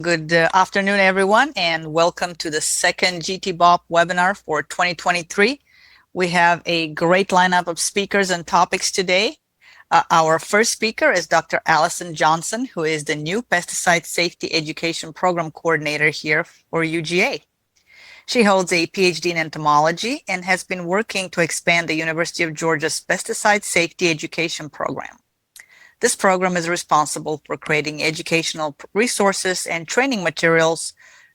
Good afternoon, everyone, and welcome to the second GT-BOP webinar for 2023. We have a great lineup of speakers and topics today. Our first speaker is Dr. Allison Johnson, who is the new Pesticide Safety Education Program Coordinator here for UGA. She holds a PhD in entomology and has been working to expand the University of Georgia's Pesticide Safety Education Program. This program is responsible for creating educational resources and training materials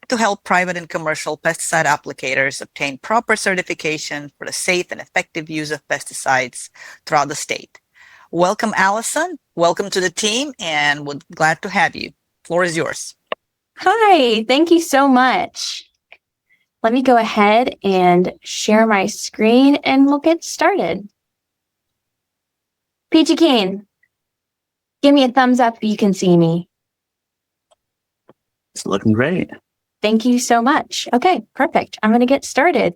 to help private and commercial pesticide applicators obtain proper certification for the safe and effective use of pesticides throughout the state. Welcome, Allison. Welcome to the team, and we're glad to have you. Floor is yours. Hi, thank you so much. Let me go ahead and share my screen and we'll get started. Peachy Keen, give me a thumbs up if you can see me. It's looking great. Thank you so much. Okay, perfect. I'm going to get started.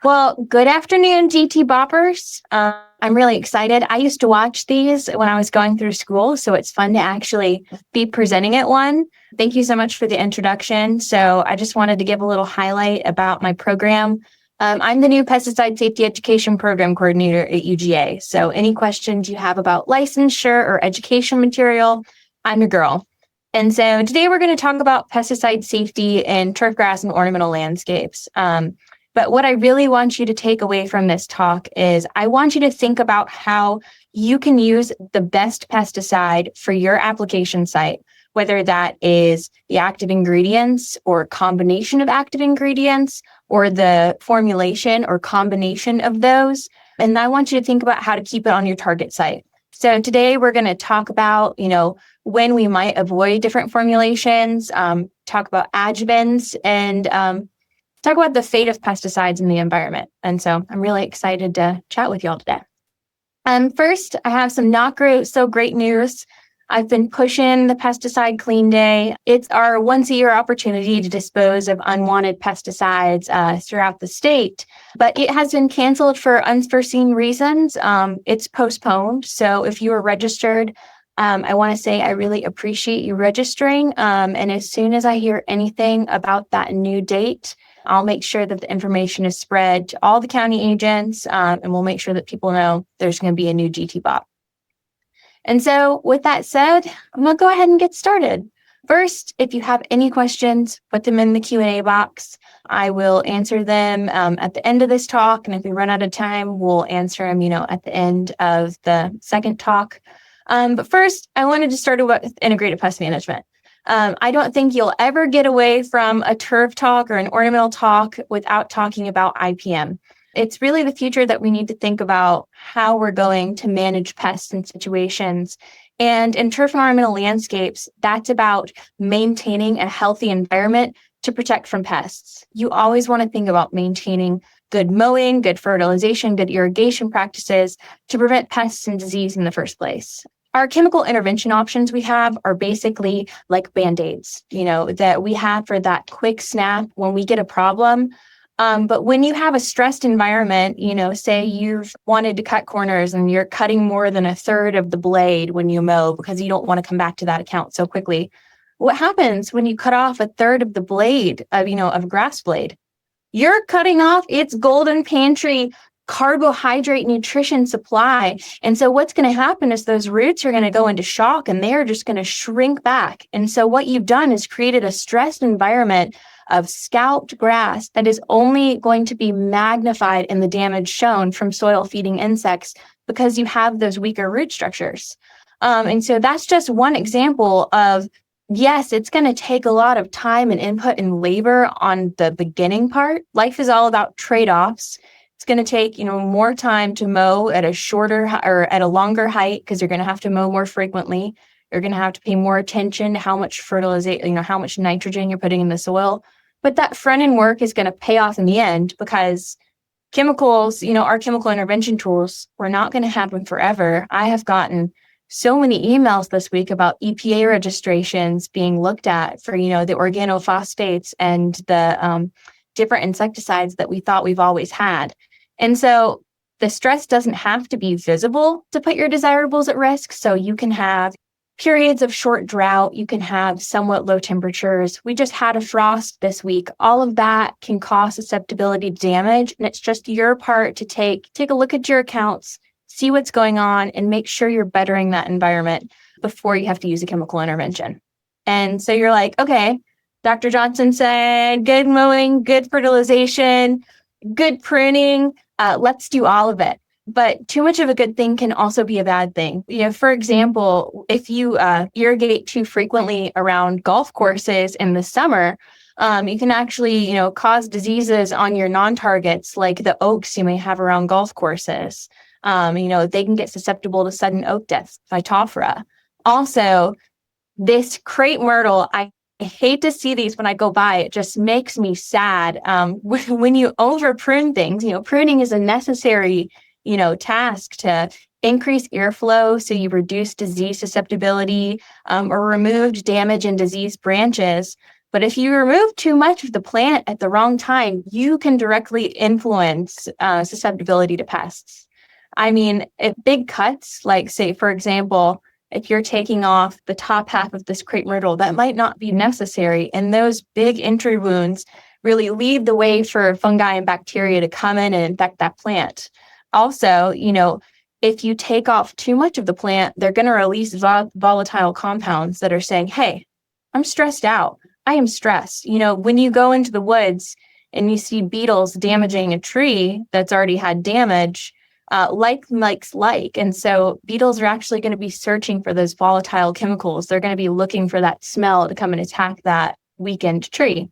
Well, good afternoon, GT Boppers. I'm really excited. I used to watch these when I was going through school, so it's fun to actually be presenting at one. Thank you so much for the introduction. So I just wanted to give a little highlight about my program. I'm the new Pesticide Safety Education Program Coordinator at UGA. So any questions you have about licensure or education material, I'm your girl. And so today we're going to talk about pesticide safety in turfgrass and ornamental landscapes. But what I really want you to take away from this talk is I want you to think about how you can use the best pesticide for your application site, whether that is the active ingredients or combination of active ingredients or the formulation or combination of those. And I want you to think about how to keep it on your target site. So today we're going to talk about, when we might avoid different formulations, talk about adjuvants, and talk about the fate of pesticides in the environment. And so I'm really excited to chat with you all today. First, I have some not so great news. I've been pushing the Pesticide Clean Day. It's our once-a-year opportunity to dispose of unwanted pesticides throughout the state, but it has been canceled for unforeseen reasons. It's postponed. So if you are registered, I want to say I really appreciate you registering. And as soon as I hear anything about that new date, I'll make sure that the information is spread to all the county agents, and we'll make sure that people know there's going to be a new GT-BOP. And so with that said, I'm going to go ahead and get started. First, if you have any questions, put them in the Q&A box. I will answer them at the end of this talk. And if we run out of time, we'll answer them, at the end of the second talk. But first, I wanted to start with integrated pest management. I don't think you'll ever get away from a turf talk or an ornamental talk without talking about IPM. It's really the future that we need to think about how we're going to manage pests in situations. And in turf and ornamental landscapes, that's about maintaining a healthy environment to protect from pests. You always want to think about maintaining good mowing, good fertilization, good irrigation practices to prevent pests and disease in the first place. Our chemical intervention options we have are basically like Band-Aids, that we have for that quick snap when we get a problem. But when you have a stressed environment, say you've wanted to cut corners and you're cutting more than a third of the blade when you mow because you don't want to come back to that account so quickly. What happens when you cut off a third of the blade of a grass blade? You're cutting off its golden pantry carbohydrate nutrition supply. And so what's going to happen is those roots are going to go into shock and they're just going to shrink back. And so what you've done is created a stressed environment of scalped grass that is only going to be magnified in the damage shown from soil feeding insects because you have those weaker root structures. And so that's just one example of, yes, it's going to take a lot of time and input and labor on the beginning part. Life is all about trade-offs. It's going to take, more time to mow at a shorter or at a longer height because you're going to have to mow more frequently. You're going to have to pay more attention to how much fertilization, how much nitrogen you're putting in the soil. But that front end work is going to pay off in the end because chemicals, our chemical intervention tools, we're not going to have them forever. I have gotten so many emails this week about EPA registrations being looked at for, the organophosphates and the different insecticides that we thought we've always had. And so the stress doesn't have to be visible to put your desirables at risk. So you can have periods of short drought, you can have somewhat low temperatures. We just had a frost this week. All of that can cause susceptibility to damage. And it's just your part to take a look at your accounts, see what's going on, and make sure you're bettering that environment before you have to use a chemical intervention. And so you're like, okay, Dr. Johnson said good mowing, good fertilization, good pruning. Let's do all of it. But too much of a good thing can also be a bad thing. For example, if you irrigate too frequently around golf courses in the summer, you can actually, cause diseases on your non-targets, like the oaks you may have around golf courses. They can get susceptible to sudden oak death, Phytophthora. Also, this crepe myrtle, I hate to see these when I go by. It just makes me sad. When you over prune things, pruning is a necessary task to increase airflow so you reduce disease susceptibility or remove damage and diseased branches. But if you remove too much of the plant at the wrong time, you can directly influence susceptibility to pests. I mean, at big cuts, like say, for example, if you're taking off the top half of this crepe myrtle, that might not be necessary. And those big entry wounds really lead the way for fungi and bacteria to come in and infect that plant. Also, if you take off too much of the plant, they're going to release volatile compounds that are saying, hey, I'm stressed out. I am stressed. When you go into the woods and you see beetles damaging a tree that's already had damage, like likes like. And so beetles are actually going to be searching for those volatile chemicals. They're going to be looking for that smell to come and attack that weakened tree.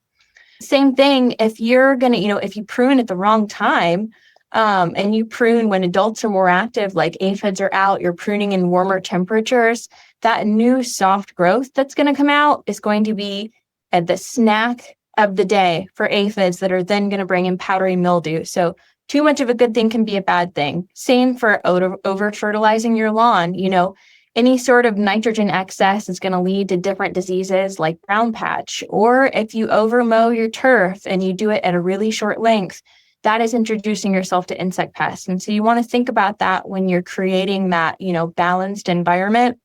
Same thing if you're going to, if you prune at the wrong time, and you prune when adults are more active, like aphids are out, you're pruning in warmer temperatures, that new soft growth that's going to come out is going to be the snack of the day for aphids that are then going to bring in powdery mildew. So too much of a good thing can be a bad thing. Same for over fertilizing your lawn. Any sort of nitrogen excess is going to lead to different diseases like brown patch. Or if you over mow your turf and you do it at a really short length, that is introducing yourself to insect pests. And so you want to think about that when you're creating that, balanced environment.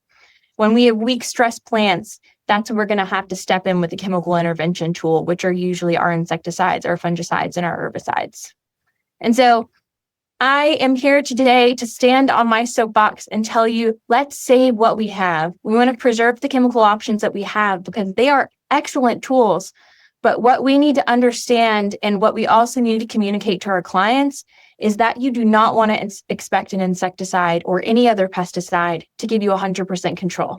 When we have weak stress plants, that's when we're going to have to step in with the chemical intervention tool, which are usually our insecticides, our fungicides, and our herbicides. And so I am here today to stand on my soapbox and tell you, let's save what we have. We want to preserve the chemical options that we have because they are excellent tools. But what we need to understand and what we also need to communicate to our clients is that you do not want to expect an insecticide or any other pesticide to give you 100% control.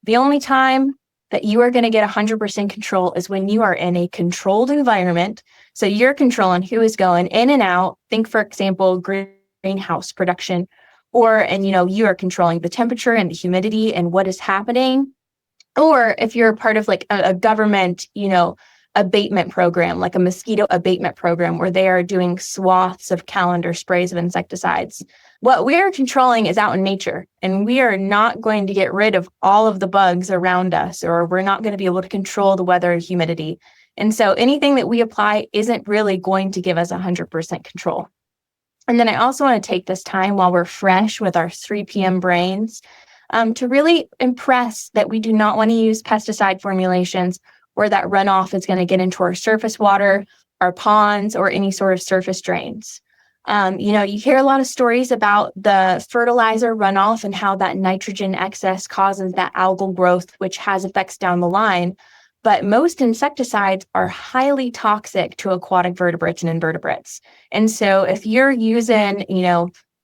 The only time that you are going to get 100% control is when you are in a controlled environment. So you're controlling who is going in and out. Think, for example, greenhouse production, you are controlling the temperature and the humidity and what is happening. Or if you're part of like a government, abatement program, like a mosquito abatement program, where they are doing swaths of calendar sprays of insecticides. What we are controlling is out in nature, and we are not going to get rid of all of the bugs around us, or we're not going to be able to control the weather and humidity. And so anything that we apply isn't really going to give us 100% control. And then I also want to take this time while we're fresh with our 3 p.m. brains to really impress that we do not want to use pesticide formulations where that runoff is going to get into our surface water, our ponds, or any sort of surface drains. You hear a lot of stories about the fertilizer runoff and how that nitrogen excess causes that algal growth, which has effects down the line. But most insecticides are highly toxic to aquatic vertebrates and invertebrates. And so if you're using,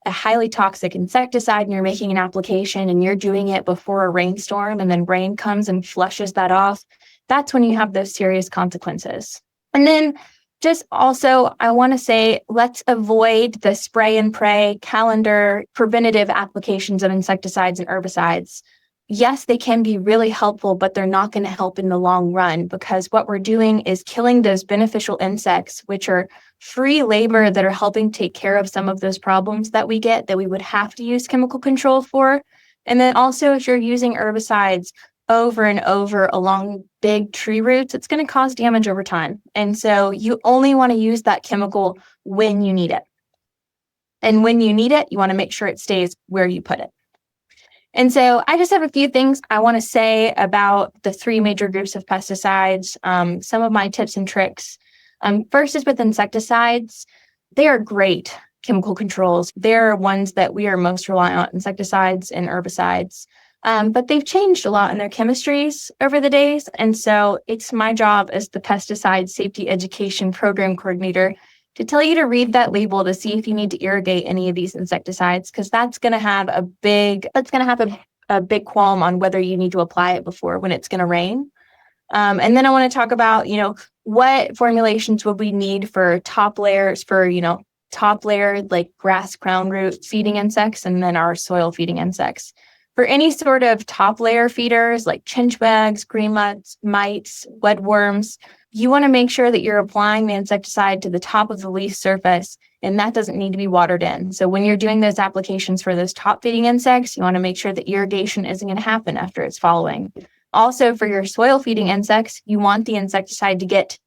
a highly toxic insecticide and you're making an application and you're doing it before a rainstorm and then rain comes and flushes that off, that's when you have those serious consequences. And then just also, I want to say, let's avoid the spray and pray calendar preventative applications of insecticides and herbicides. Yes, they can be really helpful, but they're not going to help in the long run because what we're doing is killing those beneficial insects, which are free labor that are helping take care of some of those problems that we get that we would have to use chemical control for. And then also, if you're using herbicides over and over along big tree roots, it's going to cause damage over time. And so you only want to use that chemical when you need it. And when you need it, you want to make sure it stays where you put it. And so I just have a few things I want to say about the three major groups of pesticides, some of my tips and tricks. First is with insecticides. They are great chemical controls. They're ones that we are most reliant on, insecticides and herbicides. But they've changed a lot in their chemistries over the days. And so it's my job as the pesticide safety education program coordinator to tell you to read that label to see if you need to irrigate any of these insecticides, because that's going to have a big qualm on whether you need to apply it before when it's going to rain. And then I want to talk about, what formulations would we need for top layers for, top layer like grass crown root feeding insects, and then our soil feeding insects. For any sort of top layer feeders like chinch bugs, green mites, wedworms, you want to make sure that you're applying the insecticide to the top of the leaf surface, and that doesn't need to be watered in. So when you're doing those applications for those top feeding insects, you want to make sure that irrigation isn't going to happen after it's following. Also, for your soil feeding insects, you want the insecticide to get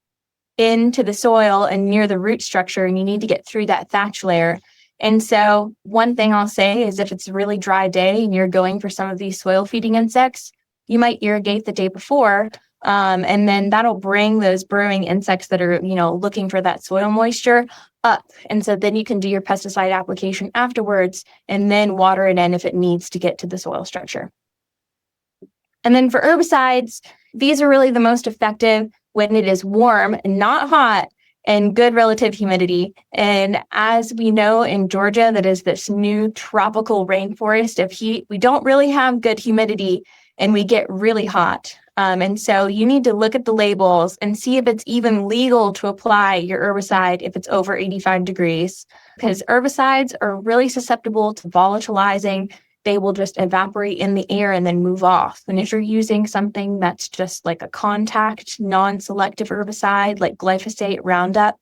into the soil and near the root structure, and you need to get through that thatch layer. And so one thing I'll say is if it's a really dry day and you're going for some of these soil feeding insects, you might irrigate the day before, and then that'll bring those burrowing insects that are, looking for that soil moisture up. And so then you can do your pesticide application afterwards and then water it in if it needs to get to the soil structure. And then for herbicides, these are really the most effective when it is warm and not hot and good relative humidity. And as we know in Georgia, that is this new tropical rainforest of heat, we don't really have good humidity and we get really hot. And so you need to look at the labels and see if it's even legal to apply your herbicide if it's over 85 degrees, because herbicides are really susceptible to volatilizing. They will just evaporate in the air and then move off. And if you're using something that's just like a contact, non-selective herbicide like glyphosate, Roundup,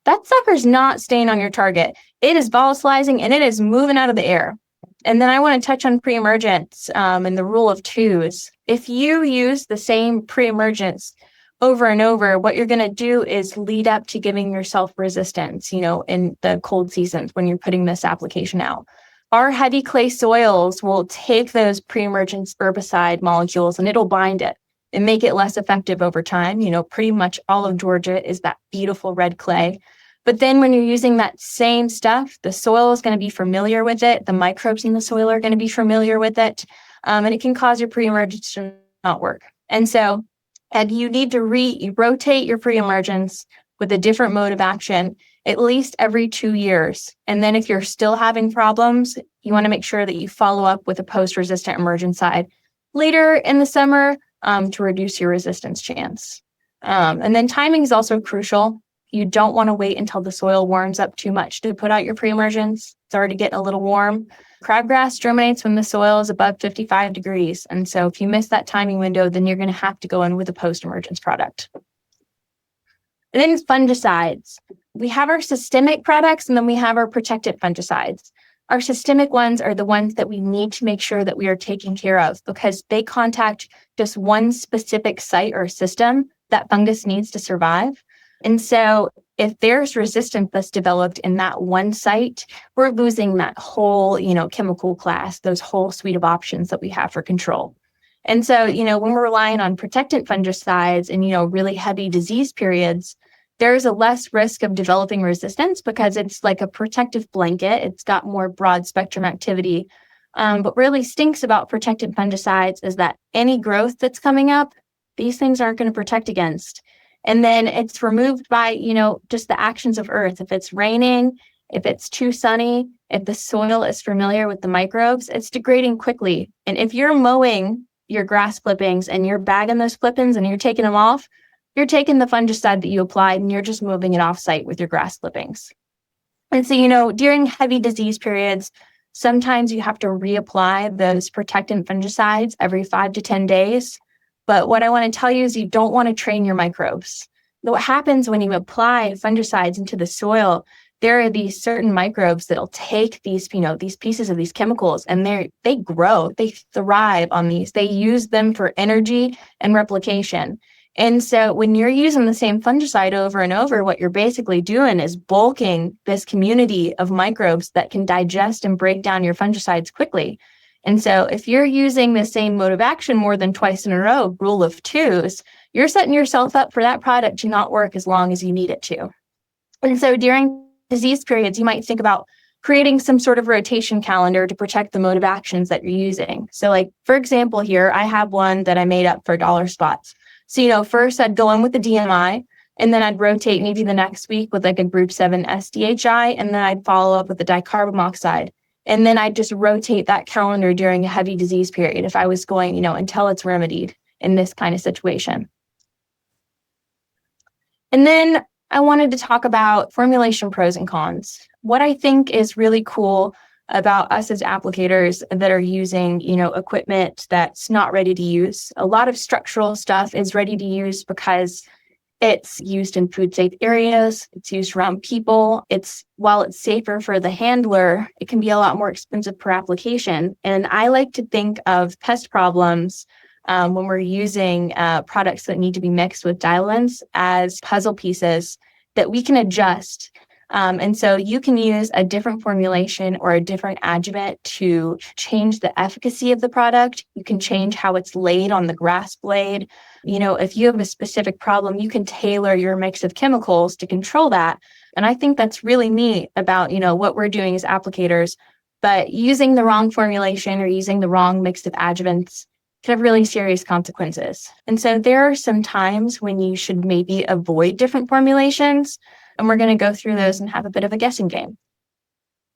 that sucker's not staying on your target. It is volatilizing and it is moving out of the air. And then I want to touch on pre-emergence and the rule of twos. If you use the same pre-emergence over and over, what you're going to do is lead up to giving yourself resistance, in the cold seasons when you're putting this application out. Our heavy clay soils will take those pre-emergence herbicide molecules and it'll bind it and make it less effective over time. Pretty much all of Georgia is that beautiful red clay. But then when you're using that same stuff, the soil is going to be familiar with it. The microbes in the soil are going to be familiar with it. And it can cause your pre-emergence to not work. And you need to rotate your pre-emergence with a different mode of action at least every 2 years. And then if you're still having problems, you want to make sure that you follow up with a post-resistant emergencide later in the summer to reduce your resistance chance. And then timing is also crucial. You don't want to wait until the soil warms up too much to put out your pre-emergence. It's already getting a little warm. Crabgrass germinates when the soil is above 55 degrees. And so if you miss that timing window, then you're going to have to go in with a post-emergence product. And then fungicides. We have our systemic products and then we have our protected fungicides. Our systemic ones are the ones that we need to make sure that we are taking care of because they contact just one specific site or system that fungus needs to survive. And so if there's resistance that's developed in that one site, we're losing that whole, chemical class, those whole suite of options that we have for control. And so, when we're relying on protectant fungicides and, really heavy disease periods, there's a less risk of developing resistance because it's like a protective blanket. It's got more broad spectrum activity. But really stinks about protectant fungicides is that any growth that's coming up, these things aren't going to protect against. And then it's removed by, just the actions of earth. If it's raining, if it's too sunny, if the soil is familiar with the microbes, it's degrading quickly. And if you're mowing your grass clippings and you're bagging those clippings and you're taking them off, you're taking the fungicide that you applied and you're just moving it off site with your grass clippings. And so, during heavy disease periods, sometimes you have to reapply those protectant fungicides every 5 to 10 days. But what I want to tell you is you don't want to train your microbes. What happens when you apply fungicides into the soil, there are these certain microbes that'll take these, these pieces of these chemicals and they grow, they thrive on these. They use them for energy and replication. And so when you're using the same fungicide over and over, what you're basically doing is bulking this community of microbes that can digest and break down your fungicides quickly. And so if you're using the same mode of action more than twice in a row, rule of twos, you're setting yourself up for that product to not work as long as you need it to. And so during disease periods, you might think about creating some sort of rotation calendar to protect the mode of actions that you're using. So like, for example, here, I have one that I made up for dollar spots. So, first I'd go in with the DMI, and then I'd rotate maybe the next week with like a group 7 SDHI, and then I'd follow up with the dicarbomoxide. And then I'd just rotate that calendar during a heavy disease period if I was going, until it's remedied in this kind of situation. And then I wanted to talk about formulation pros and cons. What I think is really cool about us as applicators that are using, equipment that's not ready to use. A lot of structural stuff is ready to use because it's used in food safe areas. It's used around people. While it's safer for the handler, it can be a lot more expensive per application. And I like to think of pest problems when we're using products that need to be mixed with diluents as puzzle pieces that we can adjust. And so you can use a different formulation or a different adjuvant to change the efficacy of the product. You can change how it's laid on the grass blade. If you have a specific problem, you can tailor your mix of chemicals to control that. And I think that's really neat about, what we're doing as applicators. But using the wrong formulation or using the wrong mix of adjuvants can have really serious consequences. And so there are some times when you should maybe avoid different formulations. And we're going to go through those and have a bit of a guessing game.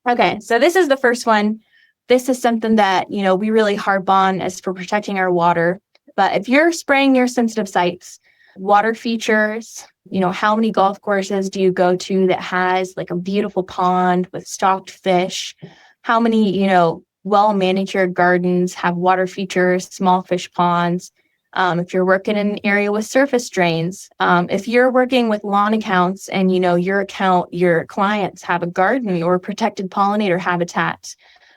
Okay, so this is the first one. This is something that, we really harp on as for protecting our water. But if you're spraying your sensitive sites, water features, how many golf courses do you go to that has like a beautiful pond with stocked fish? How many, well-manicured gardens have water features, small fish ponds? If you're working in an area with surface drains, if you're working with lawn accounts and your clients have a garden or protected pollinator habitat,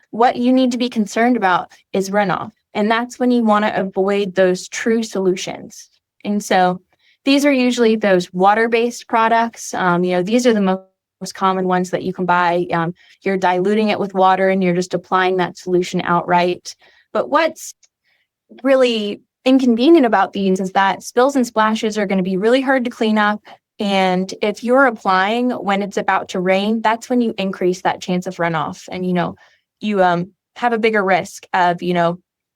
what you need to be concerned about is runoff. And that's when you want to avoid those true solutions. And so these are usually those water-based products. These are the most common ones that you can buy. You're diluting it with water and you're just applying that solution outright. But what's really inconvenient about these is that spills and splashes are going to be really hard to clean up. And if you're applying when it's about to rain, that's when you increase that chance of runoff. And, you have a bigger risk of,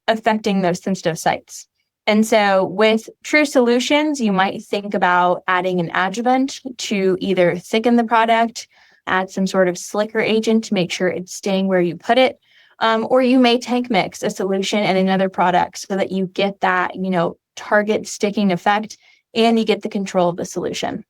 affecting those sensitive sites. And so with true solutions, you might think about adding an adjuvant to either thicken the product, add some sort of slicker agent to make sure it's staying where you put it. Or you may tank mix a solution and another product so that you get that, target sticking effect and you get the control of the solution.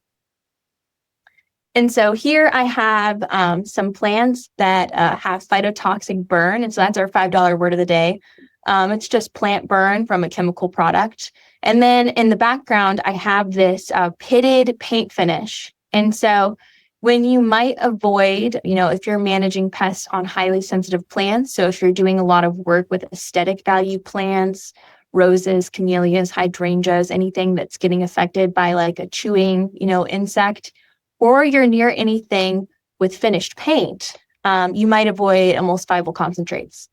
And so here I have some plants that have phytotoxic burn. And so that's our $5 word of the day. It's just plant burn from a chemical product. And then in the background, I have this pitted paint finish. And so when you might avoid, if you're managing pests on highly sensitive plants, so if you're doing a lot of work with aesthetic value plants, roses, camellias, hydrangeas, anything that's getting affected by like a chewing, insect, or you're near anything with finished paint, you might avoid emulsifiable concentrates.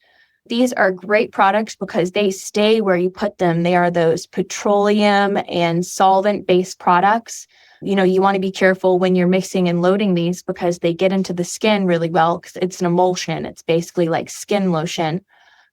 These are great products because they stay where you put them. They are those petroleum and solvent-based products. You want to be careful when you're mixing and loading these because they get into the skin really well because it's an emulsion. It's basically like skin lotion,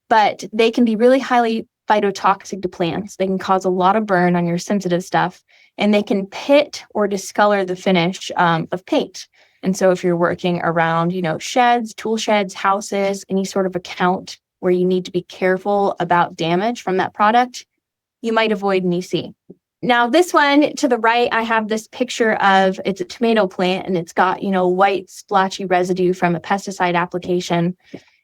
but they can be really highly phytotoxic to plants. They can cause a lot of burn on your sensitive stuff, and they can pit or discolor the finish of paint. And so if you're working around, sheds, tool sheds, houses, any sort of account where you need to be careful about damage from that product, you might avoid an EC. Now, this one to the right, I have this picture of, it's a tomato plant and it's got, white splotchy residue from a pesticide application.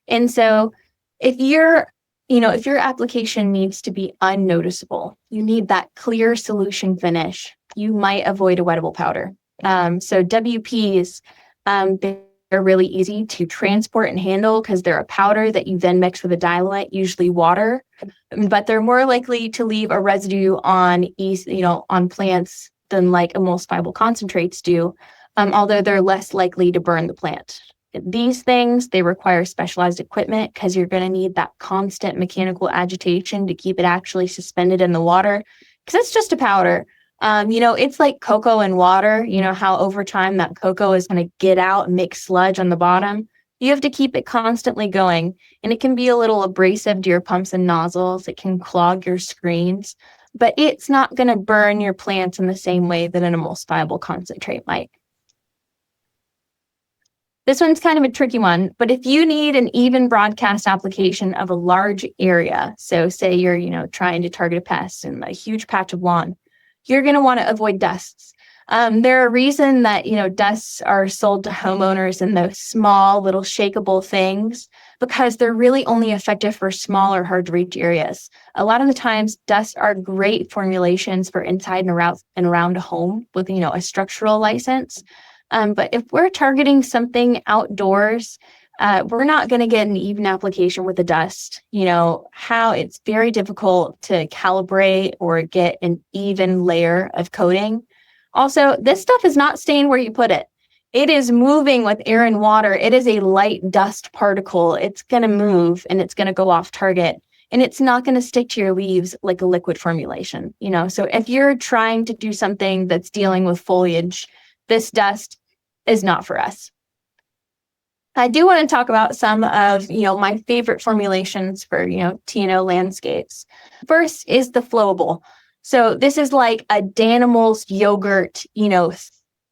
And so if your application needs to be unnoticeable, you need that clear solution finish, you might avoid a wettable powder. So WPs, they're really easy to transport and handle because they're a powder that you then mix with a diluent, usually water, but they're more likely to leave a residue on plants than like emulsifiable concentrates do, although they're less likely to burn the plant. These things, they require specialized equipment because you're going to need that constant mechanical agitation to keep it actually suspended in the water, because it's just a powder. It's like cocoa and water, how over time that cocoa is going to get out and make sludge on the bottom. You have to keep it constantly going, and it can be a little abrasive to your pumps and nozzles. It can clog your screens, but it's not going to burn your plants in the same way that an emulsifiable concentrate might. This one's kind of a tricky one, but if you need an even broadcast application of a large area, so say you're, trying to target a pest in a huge patch of lawn, you're going to want to avoid dusts. There are reasons that, dusts are sold to homeowners in those small little shakeable things because they're really only effective for smaller, hard to reach areas. A lot of the times dusts are great formulations for inside and around a home with, a structural license. But if we're targeting something outdoors, we're not going to get an even application with the dust. How it's very difficult to calibrate or get an even layer of coating. Also, this stuff is not staying where you put it. It is moving with air and water. It is a light dust particle. It's going to move and it's going to go off target. And it's not going to stick to your leaves like a liquid formulation. So if you're trying to do something that's dealing with foliage, this dust is not for us. I do want to talk about some of, my favorite formulations for, T&O landscapes. First is the flowable. So this is like a Danimals yogurt,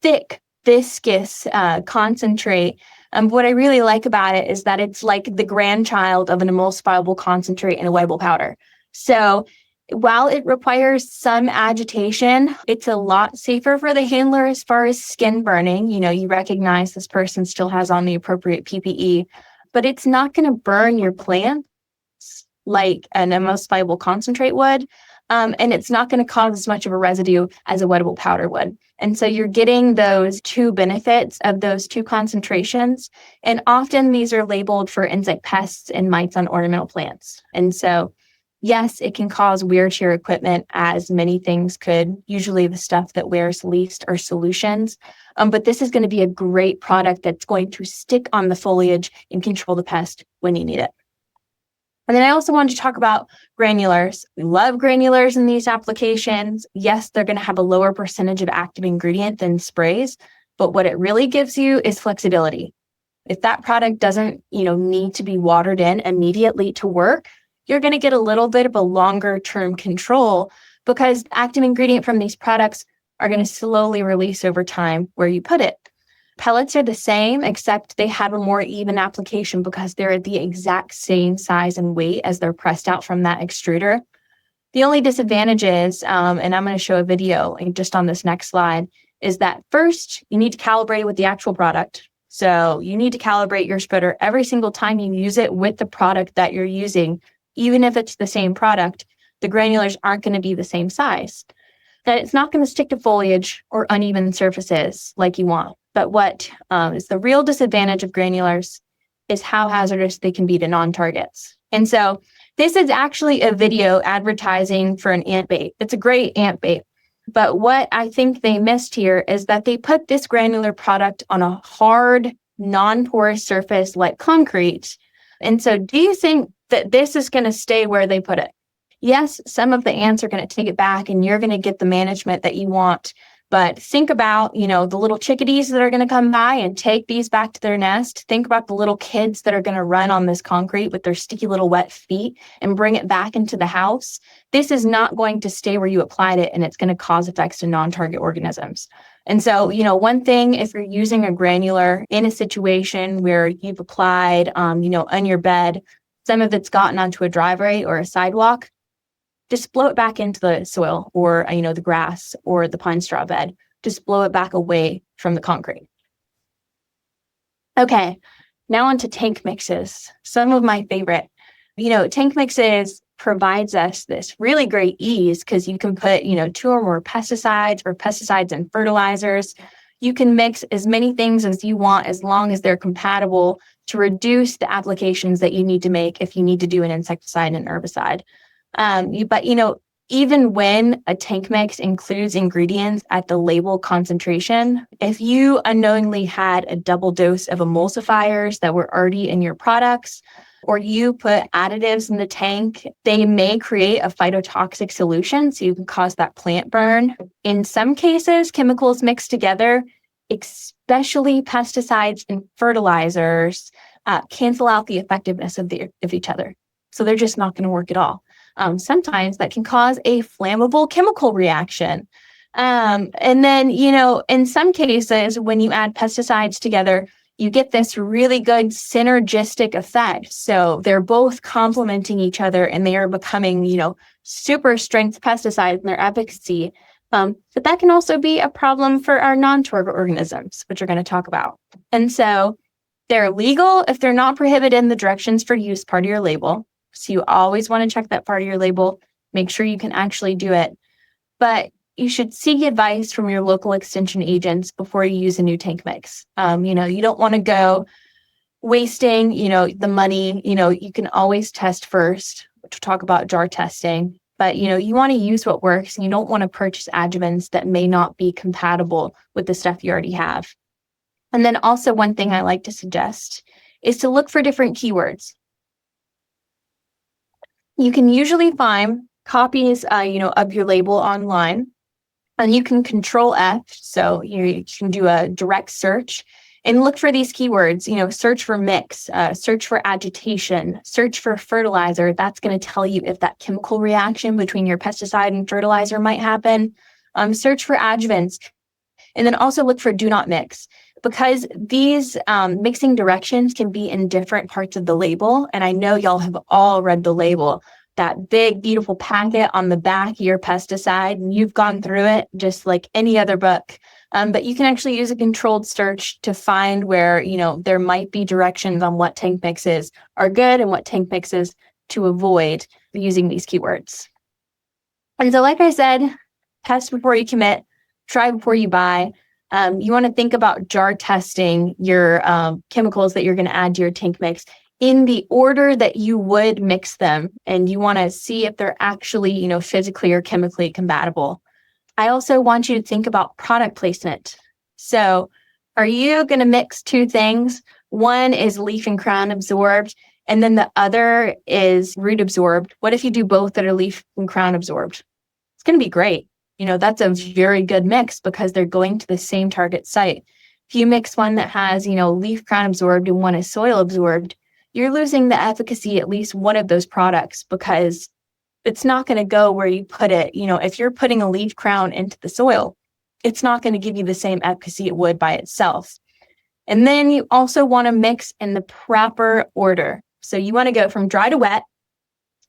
thick, viscous concentrate. What I really like about it is that it's like the grandchild of an emulsifiable concentrate in a wettable powder. So while it requires some agitation, it's a lot safer for the handler as far as skin burning. You recognize this person still has on the appropriate PPE, but it's not going to burn your plants like an emulsifiable concentrate would. And it's not going to cause as much of a residue as a wettable powder would. And so you're getting those two benefits of those two concentrations. And often these are labeled for insect pests and mites on ornamental plants. And so yes, it can cause wear to your equipment, as many things could. Usually the stuff that wears least are solutions. But this is going to be a great product that's going to stick on the foliage and control the pest when you need it. And then I also wanted to talk about granulars. We love granulars in these applications. Yes, they're going to have a lower percentage of active ingredient than sprays, but what it really gives you is flexibility. If that product doesn't, need to be watered in immediately to work, you're going to get a little bit of a longer term control because active ingredient from these products are going to slowly release over time where you put it. Pellets are the same, except they have a more even application because they're the exact same size and weight as they're pressed out from that extruder. The only disadvantage is, and I'm going to show a video just on this next slide, is that first, you need to calibrate with the actual product. So you need to calibrate your spreader every single time you use it with the product that you're using. Even if it's the same product, the granulars aren't going to be the same size. That it's not going to stick to foliage or uneven surfaces like you want. But what is the real disadvantage of granulars is how hazardous they can be to non-targets. And so this is actually a video advertising for an ant bait. It's a great ant bait. But what I think they missed here is that they put this granular product on a hard, non-porous surface like concrete. And so do you think that this is going to stay where they put it? Yes, some of the ants are going to take it back and you're going to get the management that you want. But think about, the little chickadees that are going to come by and take these back to their nest. Think about the little kids that are going to run on this concrete with their sticky little wet feet and bring it back into the house. This is not going to stay where you applied it, and it's going to cause effects to non-target organisms. And so, one thing, if you're using a granular in a situation where you've applied, on your bed, some of it's gotten onto a driveway or a sidewalk, just blow it back into the soil or, the grass or the pine straw bed. Just blow it back away from the concrete. Okay, now on to tank mixes. Some of my favorite. Tank mixes provides us this really great ease because you can put, 2 or more pesticides or pesticides and fertilizers. You can mix as many things as you want as long as they're compatible to reduce the applications that you need to make if you need to do an insecticide and herbicide. But even when a tank mix includes ingredients at the label concentration, if you unknowingly had a double dose of emulsifiers that were already in your products, or you put additives in the tank, they may create a phytotoxic solution, so you can cause that plant burn. In some cases, chemicals mixed together, especially pesticides and fertilizers, cancel out the effectiveness of each other. So they're just not going to work at all. Sometimes that can cause a flammable chemical reaction. And then, in some cases, when you add pesticides together, you get this really good synergistic effect. So they're both complementing each other and they are becoming, super strength pesticides in their efficacy. But that can also be a problem for our non-target organisms, which we're going to talk about. And so they're legal if they're not prohibited in the directions for use part of your label. So you always want to check that part of your label, make sure you can actually do it. But you should seek advice from your local extension agents before you use a new tank mix. You don't want to go wasting, the money. You can always test first to talk about jar testing, but, you want to use what works and you don't want to purchase adjuvants that may not be compatible with the stuff you already have. And then also one thing I like to suggest is to look for different keywords. You can usually find copies, of your label online, and you can Control F. So you can do a direct search and look for these keywords. Search for mix, search for agitation, search for fertilizer. That's going to tell you if that chemical reaction between your pesticide and fertilizer might happen. Search for adjuvants, and then also look for do not mix, because these mixing directions can be in different parts of the label. And I know y'all have all read the label, that big, beautiful packet on the back of your pesticide, and you've gone through it just like any other book. But you can actually use a controlled search to find where, there might be directions on what tank mixes are good and what tank mixes to avoid using these keywords. And so, like I said, test before you commit, try before you buy. You want to think about jar testing your chemicals that you're going to add to your tank mix in the order that you would mix them. And you want to see if they're actually, physically or chemically compatible. I also want you to think about product placement. So are you going to mix two things? One is leaf and crown absorbed, and then the other is root absorbed. What if you do both that are leaf and crown absorbed? It's going to be great. That's a very good mix because they're going to the same target site. If you mix one that has, leaf crown absorbed and one is soil absorbed, you're losing the efficacy at least one of those products because it's not going to go where you put it. If you're putting a leaf crown into the soil, it's not going to give you the same efficacy it would by itself. And then you also want to mix in the proper order. So you want to go from dry to wet.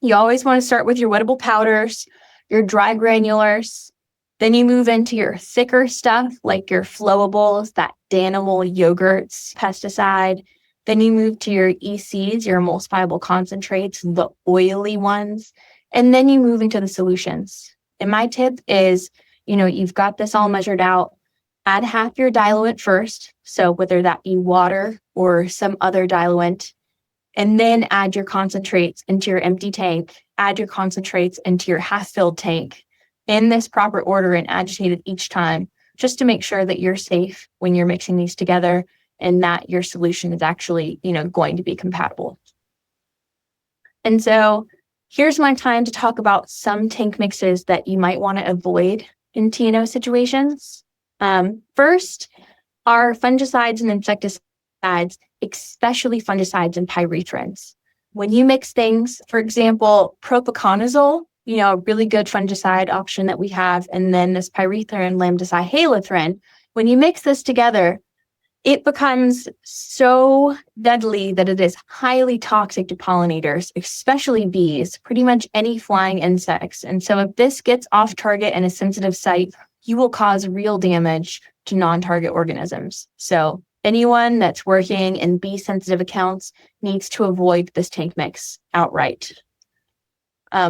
You always want to start with your wettable powders, your dry granulars. Then you move into your thicker stuff like your flowables, that Danimal yogurts, pesticide. Then you move to your ECs, your emulsifiable concentrates, the oily ones. And then you move into the solutions. And my tip is, you've got this all measured out. Add half your diluent first. So whether that be water or some other diluent, and then add your concentrates into your empty tank. Add your concentrates into your half-filled tank in this proper order and agitate it each time, just to make sure that you're safe when you're mixing these together and that your solution is actually, going to be compatible. And so here's my time to talk about some tank mixes that you might want to avoid in T&O situations. First are fungicides and insecticides, especially fungicides and pyrethrins. When you mix things, for example, propiconazole, a really good fungicide option that we have, and then this pyrethrin lambda-cyhalothrin, when you mix this together, it becomes so deadly that it is highly toxic to pollinators, especially bees, pretty much any flying insects. And so if this gets off target in a sensitive site, you will cause real damage to non-target organisms. So anyone that's working in bee-sensitive accounts needs to avoid this tank mix outright.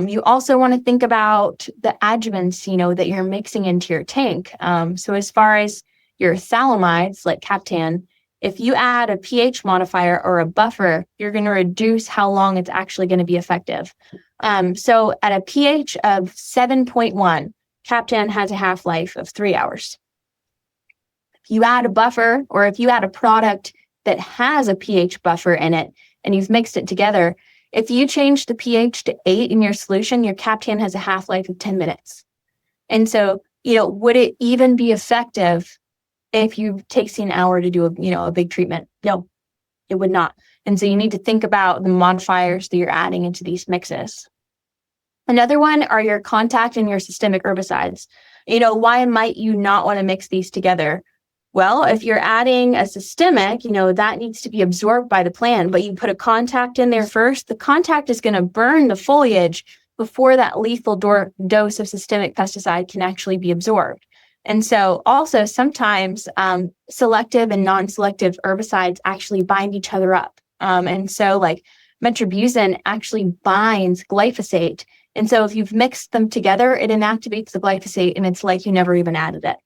You also want to think about the adjuvants, that you're mixing into your tank. So as far as your phthalamides like Captan, If you add a pH modifier or a buffer, you're going to reduce how long it's actually going to be effective. So at a pH of 7.1, Captan has a half-life of 3 hours. If you add a buffer, or if you add a product that has a pH buffer in it and you've mixed it together, if you change the pH to 8 in your solution, your Captan has a half-life of 10 minutes. And so, would it even be effective if you takes an hour to do a big treatment? No, it would not. And so you need to think about the modifiers that you're adding into these mixes. Another one are your contact and your systemic herbicides. Why might you not want to mix these together? Well, if you're adding a systemic, that needs to be absorbed by the plant, but you put a contact in there first, the contact is going to burn the foliage before that lethal dose of systemic pesticide can actually be absorbed. And so also sometimes selective and non-selective herbicides actually bind each other up. And so like metribuzin actually binds glyphosate. And so if you've mixed them together, it inactivates the glyphosate and it's like you never even added it.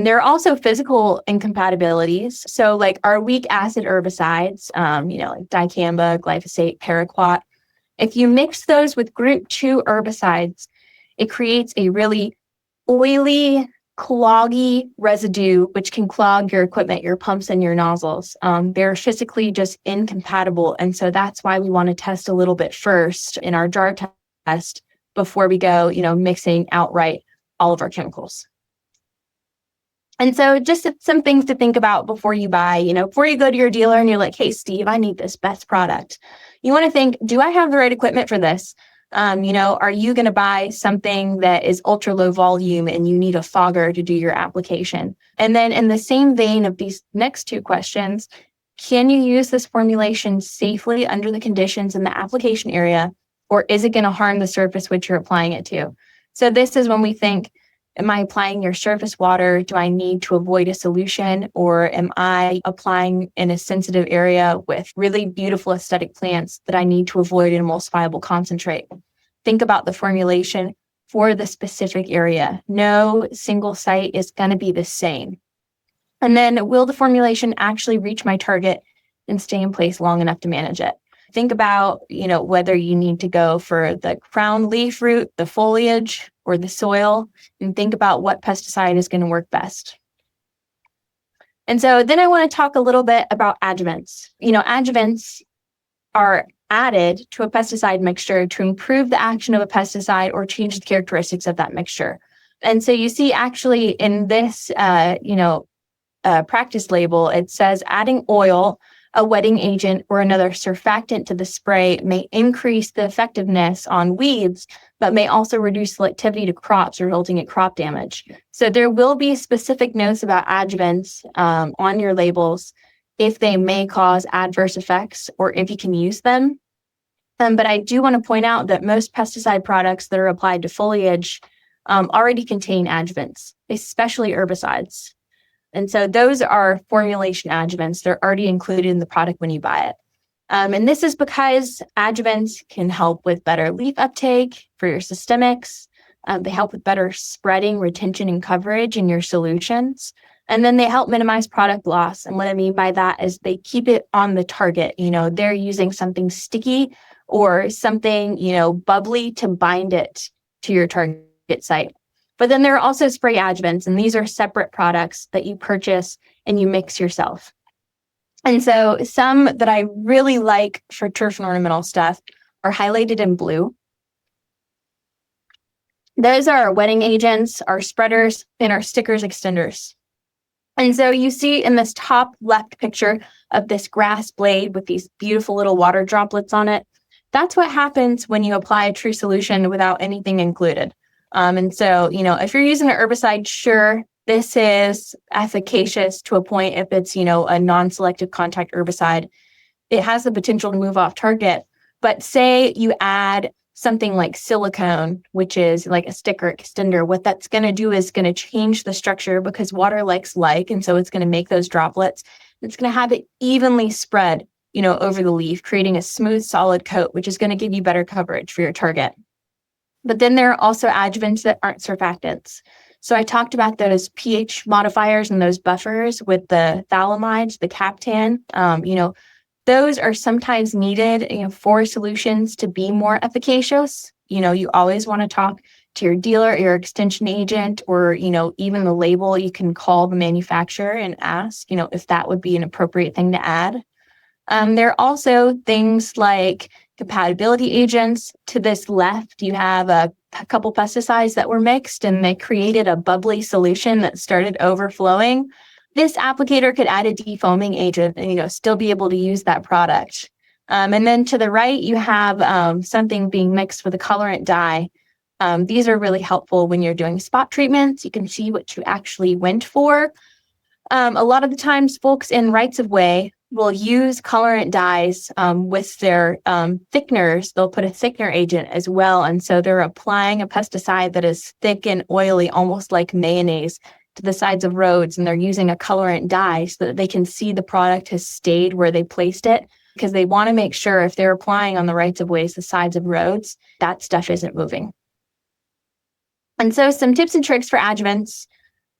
There are also physical incompatibilities. So like our weak acid herbicides, like dicamba, glyphosate, paraquat, if you mix those with group 2 herbicides, it creates a really oily, cloggy residue, which can clog your equipment, your pumps and your nozzles. They're physically just incompatible. And so that's why we want to test a little bit first in our jar test before we go, mixing outright all of our chemicals. And so just some things to think about before you buy, before you go to your dealer and you're like, hey, Steve, I need this best product. You want to think, do I have the right equipment for this? Are you going to buy something that is ultra low volume and you need a fogger to do your application? And then in the same vein of these next 2 questions, can you use this formulation safely under the conditions in the application area, or is it going to harm the surface which you're applying it to? So this is when we think, am I applying your surface water? Do I need to avoid a solution? Or am I applying in a sensitive area with really beautiful aesthetic plants that I need to avoid an emulsifiable concentrate? Think about the formulation for the specific area. No single site is going to be the same. And then will the formulation actually reach my target and stay in place long enough to manage it? Think about, whether you need to go for the crown leaf root, the foliage, or the soil, and think about what pesticide is going to work best. And so then I want to talk a little bit about adjuvants. Adjuvants are added to a pesticide mixture to improve the action of a pesticide or change the characteristics of that mixture. And so you see actually in this, practice label, it says adding oil, a wetting agent, or another surfactant to the spray may increase the effectiveness on weeds, but may also reduce selectivity to crops, resulting in crop damage. So there will be specific notes about adjuvants on your labels if they may cause adverse effects or if you can use them. But I do want to point out that most pesticide products that are applied to foliage already contain adjuvants, especially herbicides. And so those are formulation adjuvants. They're already included in the product when you buy it. And this is because adjuvants can help with better leaf uptake for your systemics. They help with better spreading, retention, and coverage in your solutions. And then they help minimize product loss. And what I mean by that is they keep it on the target. They're using something sticky or something, bubbly to bind it to your target site. But then there are also spray adjuvants, and these are separate products that you purchase and you mix yourself. And so some that I really like for turf and ornamental stuff are highlighted in blue. Those are our wetting agents, our spreaders, and our stickers extenders. And so you see in this top left picture of this grass blade with these beautiful little water droplets on it, that's what happens when you apply a true solution without anything included. And so, if you're using an herbicide, sure, this is efficacious to a point if it's, a non-selective contact herbicide. It has the potential to move off target. But say you add something like silicone, which is like a sticker extender, what that's going to do is going to change the structure because water likes like, and so it's going to make those droplets. It's going to have it evenly spread, over the leaf, creating a smooth, solid coat, which is going to give you better coverage for your target. But then there are also adjuvants that aren't surfactants. So I talked about those pH modifiers and those buffers with the phthalamides, the Captan. Those are sometimes needed, for solutions to be more efficacious. You always want to talk to your dealer, your extension agent, or, even the label. You can call the manufacturer and ask, if that would be an appropriate thing to add. There are also things like compatibility agents. To this left, you have a couple pesticides that were mixed and they created a bubbly solution that started overflowing. This applicator could add a defoaming agent and, still be able to use that product. And then to the right, you have something being mixed with a colorant dye. These are really helpful when you're doing spot treatments. You can see what you actually went for. A lot of the times, folks in rights of way will use colorant dyes with their thickeners. They'll put a thickener agent as well. And so they're applying a pesticide that is thick and oily, almost like mayonnaise, to the sides of roads. And they're using a colorant dye so that they can see the product has stayed where they placed it, because they want to make sure if they're applying on the rights of ways, the sides of roads, that stuff isn't moving. And so some tips and tricks for adjuvants.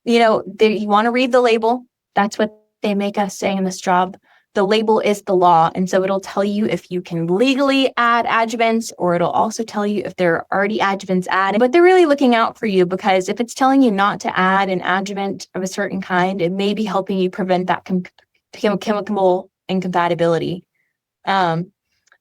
You want to read the label. That's what they make us say in this job. The label is the law. And so it'll tell you if you can legally add adjuvants, or it'll also tell you if there are already adjuvants added. But they're really looking out for you, because if it's telling you not to add an adjuvant of a certain kind, it may be helping you prevent that chemical incompatibility. And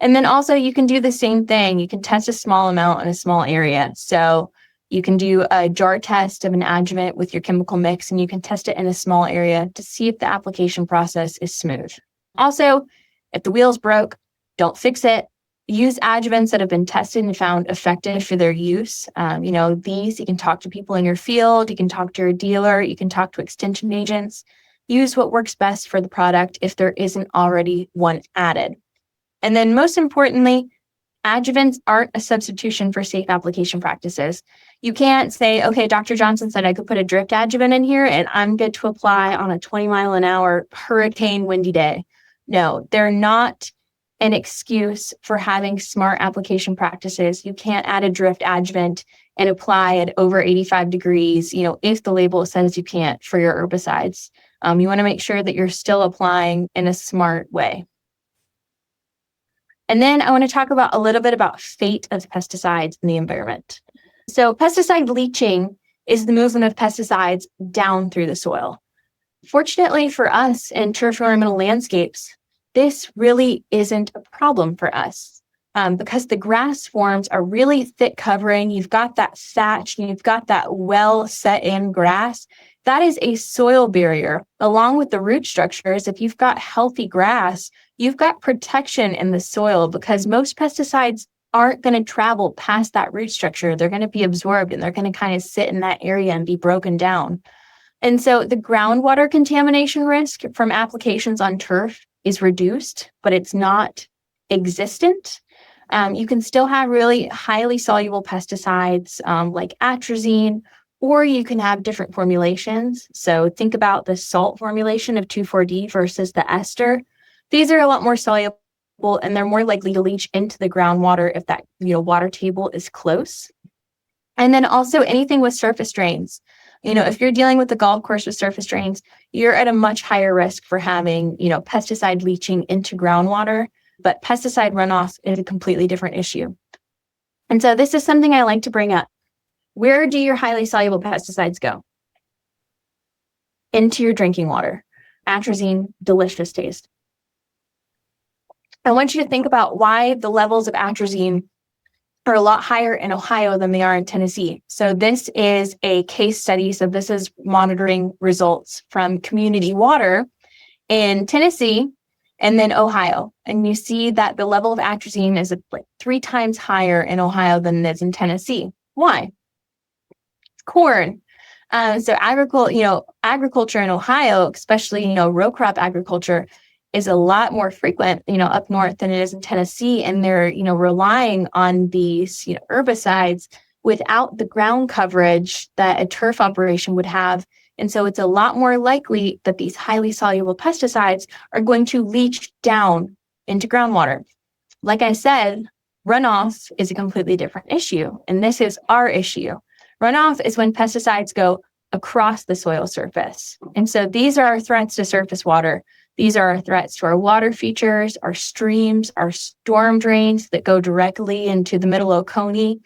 then also you can do the same thing. You can test a small amount in a small area. So you can do a jar test of an adjuvant with your chemical mix, and you can test it in a small area to see if the application process is smooth. Also, if the wheel's broke, don't fix it. Use adjuvants that have been tested and found effective for their use. These, you can talk to people in your field, you can talk to your dealer, you can talk to extension agents. Use what works best for the product if there isn't already one added. And then most importantly, adjuvants aren't a substitution for safe application practices. You can't say, okay, Dr. Johnson said I could put a drift adjuvant in here and I'm good to apply on a 20-mile-an-hour hurricane windy day. No, they're not an excuse for having smart application practices. You can't add a drift adjuvant and apply at over 85 degrees, if the label says you can't for your herbicides. You want to make sure that you're still applying in a smart way. And then I want to talk about a little bit about fate of pesticides in the environment. So pesticide leaching is the movement of pesticides down through the soil. Fortunately for us in turf ornamental landscapes, this really isn't a problem for us because the grass forms are really thick covering. You've got that thatch and you've got that well set in grass. That is a soil barrier along with the root structures. If you've got healthy grass, you've got protection in the soil because most pesticides aren't going to travel past that root structure. They're going to be absorbed and they're going to kind of sit in that area and be broken down. And so the groundwater contamination risk from applications on turf is reduced, but it's not existent. You can still have really highly soluble pesticides like atrazine, or you can have different formulations. So think about the salt formulation of 2,4-D versus the ester. These are a lot more soluble and they're more likely to leach into the groundwater if that water table is close. And then also anything with surface drains. If you're dealing with the golf course with surface drains, you're at a much higher risk for having, pesticide leaching into groundwater, but pesticide runoff is a completely different issue. And so this is something I like to bring up. Where do your highly soluble pesticides go? Into your drinking water. Atrazine, delicious taste. I want you to think about why the levels of atrazine are a lot higher in Ohio than they are in Tennessee. So this is a case study. So this is monitoring results from community water in Tennessee and then Ohio. And you see that the level of atrazine is like 3 times higher in Ohio than it is in Tennessee. Why? Corn. So agriculture in Ohio, especially, row crop agriculture, is a lot more frequent, up north than it is in Tennessee. And they're, relying on these, herbicides without the ground coverage that a turf operation would have. And so it's a lot more likely that these highly soluble pesticides are going to leach down into groundwater. Like I said, runoff is a completely different issue. And this is our issue. Runoff is when pesticides go across the soil surface. And so these are our threats to surface water. These are our threats to our water features, our streams, our storm drains that go directly into the middle Oconee.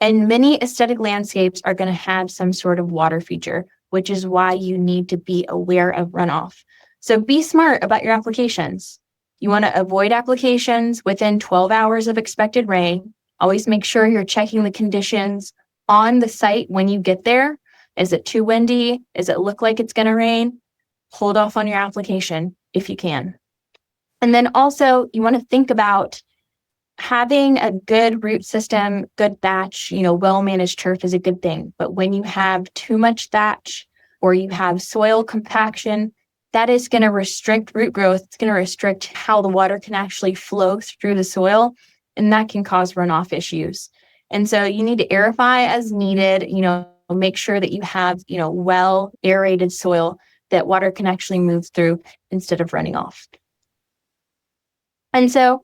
And many aesthetic landscapes are going to have some sort of water feature, which is why you need to be aware of runoff. So be smart about your applications. You want to avoid applications within 12 hours of expected rain. Always make sure you're checking the conditions on the site when you get there. Is it too windy? Does it look like it's going to rain? Hold off on your application if you can. And then also you want to think about having a good root system, good thatch, well-managed turf is a good thing. But when you have too much thatch or you have soil compaction, that is going to restrict root growth. It's going to restrict how the water can actually flow through the soil, and that can cause runoff issues. And so you need to aerify as needed, make sure that you have, well aerated soil that water can actually move through instead of running off. And so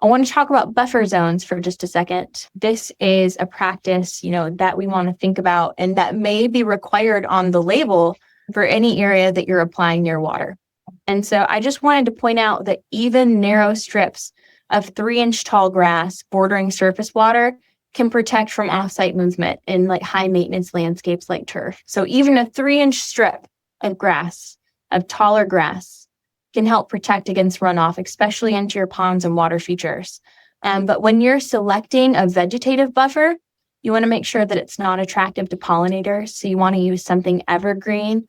I want to talk about buffer zones for just a second. This is a practice, that we want to think about and that may be required on the label for any area that you're applying your water. And so I just wanted to point out that even narrow strips of 3-inch tall grass bordering surface water can protect from off-site movement in like high maintenance landscapes like turf. So even a 3-inch strip of grass, of taller grass, can help protect against runoff, especially into your ponds and water features. But when you're selecting a vegetative buffer, you want to make sure that it's not attractive to pollinators. So you want to use something evergreen.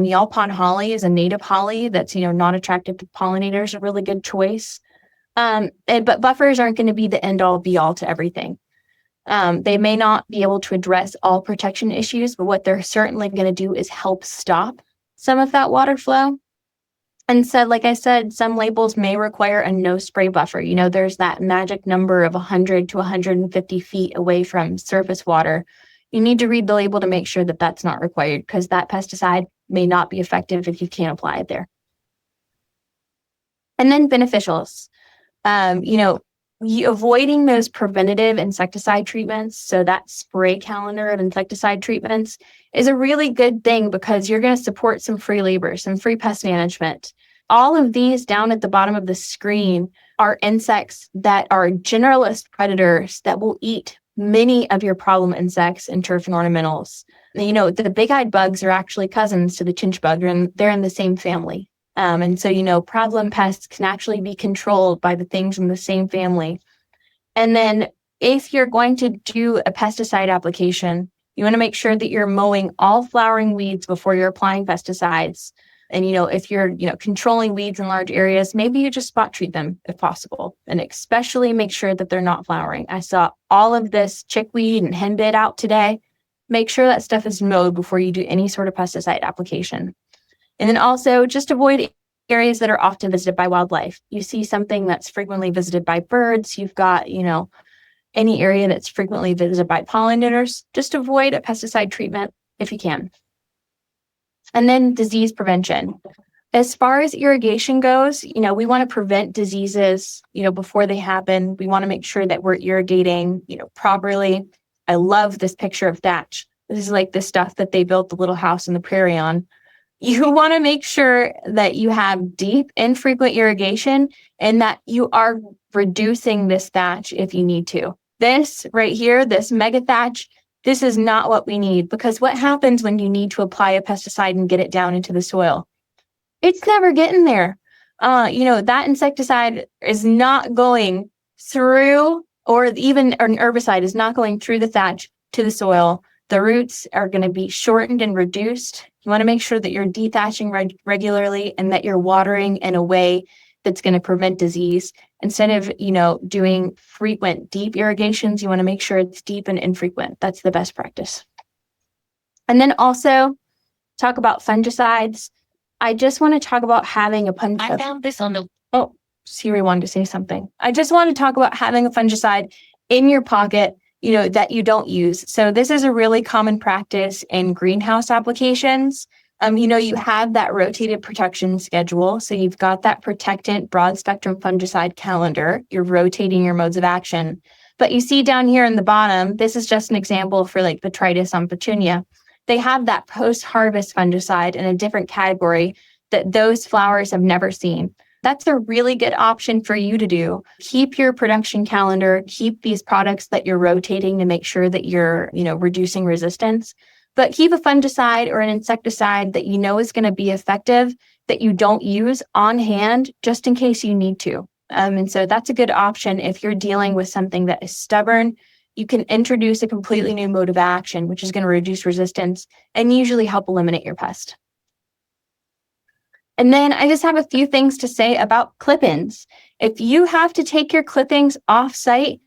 Y'all pond holly is a native holly that's, not attractive to pollinators, a really good choice. But buffers aren't going to be the end all be all to everything. They may not be able to address all protection issues, but what they're certainly going to do is help stop some of that water flow. And so, like I said, some labels may require a no spray buffer. There's that magic number of 100 to 150 feet away from surface water. You need to read the label to make sure that that's not required because that pesticide may not be effective if you can't apply it there. And then beneficials. Avoiding those preventative insecticide treatments, so that spray calendar of insecticide treatments, is a really good thing because you're going to support some free labor, some free pest management. All of these down at the bottom of the screen are insects that are generalist predators that will eat many of your problem insects in turf and ornamentals. The big-eyed bugs are actually cousins to the chinch bug, and they're in the same family. And so, problem pests can actually be controlled by the things in the same family. And then if you're going to do a pesticide application, you want to make sure that you're mowing all flowering weeds before you're applying pesticides. And, if you're, controlling weeds in large areas, maybe you just spot treat them if possible. And especially make sure that they're not flowering. I saw all of this chickweed and henbit out today. Make sure that stuff is mowed before you do any sort of pesticide application. And then also just avoid areas that are often visited by wildlife. You see something that's frequently visited by birds. You've got, any area that's frequently visited by pollinators. Just avoid a pesticide treatment if you can. And then disease prevention. As far as irrigation goes, we want to prevent diseases, before they happen. We want to make sure that we're irrigating, properly. I love this picture of thatch. This is like the stuff that they built the little house in the prairie on. You want to make sure that you have deep, infrequent irrigation and that you are reducing this thatch if you need to. This right here, this mega thatch, this is not what we need because what happens when you need to apply a pesticide and get it down into the soil? It's never getting there. That insecticide is not going through, or even an herbicide is not going through the thatch to the soil. The roots are going to be shortened and reduced. You want to make sure that you're dethatching regularly and that you're watering in a way that's going to prevent disease. Instead of, doing frequent deep irrigations, you want to make sure it's deep and infrequent. That's the best practice. And then also talk about fungicides. I just want to talk about having a fungicide. I found this on the... Oh, Siri wanted to say something. I just want to talk about having a fungicide in your pocket, that you don't use. So this is a really common practice in greenhouse applications. You have that rotated protection schedule. So you've got that protectant broad spectrum fungicide calendar. You're rotating your modes of action. But you see down here in the bottom, this is just an example for like botrytis on petunia. they have that post-harvest fungicide in a different category that those flowers have never seen. That's a really good option for you to do. Keep your production calendar, keep these products that you're rotating to make sure that you're, reducing resistance, but keep a fungicide or an insecticide that you know is going to be effective that you don't use on hand just in case you need to. And so that's a good option if you're dealing with something that is stubborn. You can introduce a completely new mode of action, which is going to reduce resistance and usually help eliminate your pest. And then I just have a few things to say about clip-ins. If you have to take your clippings off-site,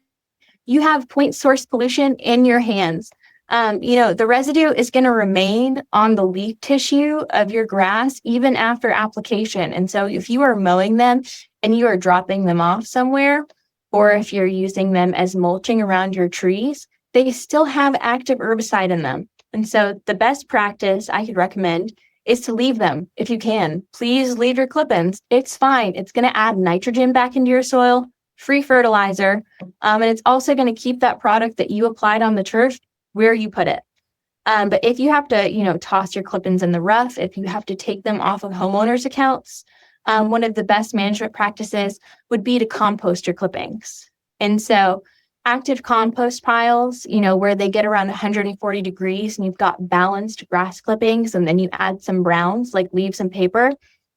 you have point source pollution in your hands. The residue is going to remain on the leaf tissue of your grass even after application. And so if you are mowing them and you are dropping them off somewhere, or if you're using them as mulching around your trees, they still have active herbicide in them. And so the best practice I could recommend is to leave them if you can. Please leave your clip-ins. It's fine. It's going to add nitrogen back into your soil, free fertilizer, and it's also going to keep that product that you applied on the turf where you put it. But if you have to, toss your clip-ins in the rough, if you have to take them off of homeowners' accounts, one of the best management practices would be to compost your clippings. And so active compost piles, where they get around 140 degrees and you've got balanced grass clippings, and then you add some browns like leaves and paper,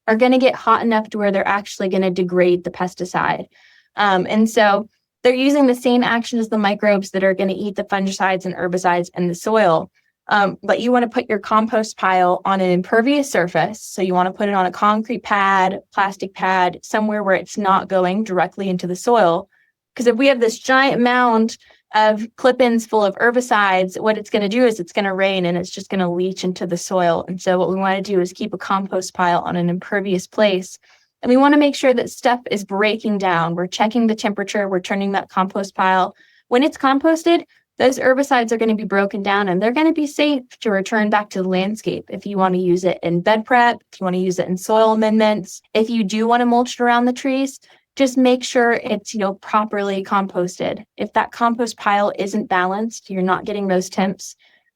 are going to get hot enough to where they're actually going to degrade the pesticide. And so they're using the same action as the microbes that are going to eat the fungicides and herbicides in the soil. But you want to put your compost pile on an impervious surface. So you want to put it on a concrete pad, plastic pad, somewhere where it's not going directly into the soil. Because if we have this giant mound of clip-ins full of herbicides, what it's going to do is it's going to rain and it's just going to leach into the soil. And so what we want to do is keep a compost pile on an impervious place. And we want to make sure that stuff is breaking down. We're checking the temperature. We're turning that compost pile. When it's composted, those herbicides are going to be broken down and they're going to be safe to return back to the landscape. If you want to use it in bed prep, if you want to use it in soil amendments, if you do want to mulch around the trees, just make sure it's, properly composted. If that compost pile isn't balanced, you're not getting those temps,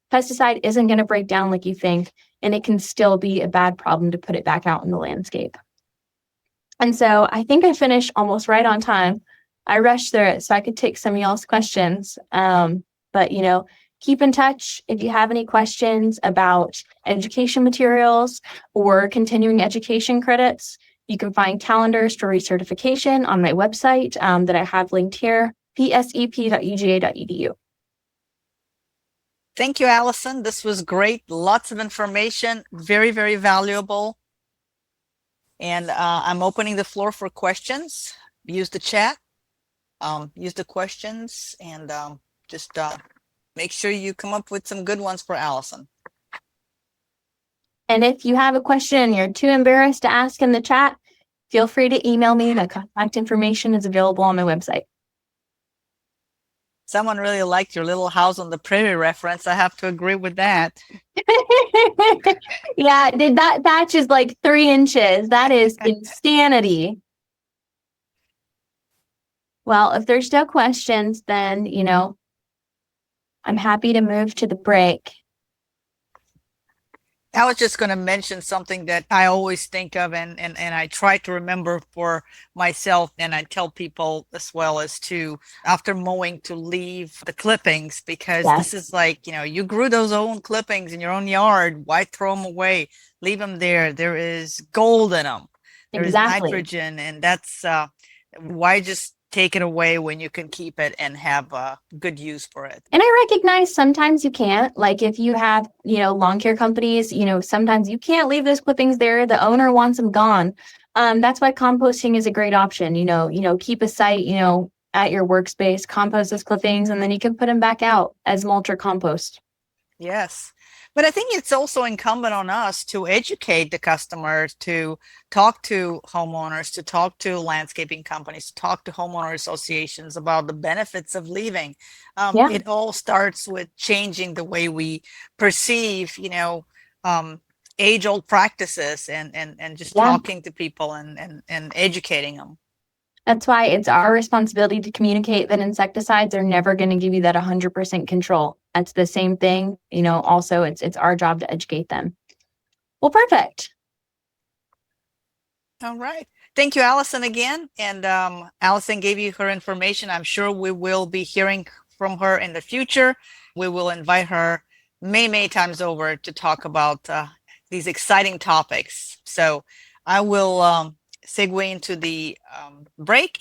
pesticide isn't going to break down like you think, and it can still be a bad problem to put it back out in the landscape. And so I think I finished almost right on time. I rushed through it so I could take some of y'all's questions. But, keep in touch if you have any questions about education materials or continuing education credits. You can find calendars for recertification on my website that I have linked here, psep.uga.edu. Thank you, Allison. This was great. Lots of information, very, very valuable. And I'm opening the floor for questions. Use the chat, use the questions, and just make sure you come up with some good ones for Allison. And if you have a question and you're too embarrassed to ask in the chat, feel free to email me. My contact information is available on my website. Someone really liked your little house on the prairie reference. I have to agree with that. Yeah, that patch is like 3 inches. That is insanity. Well, if there's no questions, then, I'm happy to move to the break. I was just going to mention something that I always think of and I try to remember for myself, and I tell people as well, as to, after mowing, to leave the clippings, because This is like, you grew those own clippings in your own yard. Why throw them away? Leave them there. There is gold in them. There is nitrogen, and that's why just take it away when you can keep it and have good use for it. And I recognize sometimes you can't, like if you have, lawn care companies, sometimes you can't leave those clippings there. The owner wants them gone. That's why composting is a great option. Keep a site, at your workspace, compost those clippings, and then you can put them back out as mulch or compost. Yes. But I think it's also incumbent on us to educate the customers, to talk to homeowners, to talk to landscaping companies, to talk to homeowner associations about the benefits of leaving. It all starts with changing the way we perceive, age-old practices and just talking to people and educating them. That's why it's our responsibility to communicate that insecticides are never going to give you that 100% control. That's the same thing. Also it's our job to educate them. Well, perfect. All right. Thank you, Allison, again. And Allison gave you her information. I'm sure we will be hearing from her in the future. We will invite her many times over to talk about these exciting topics. So I will segue into the break.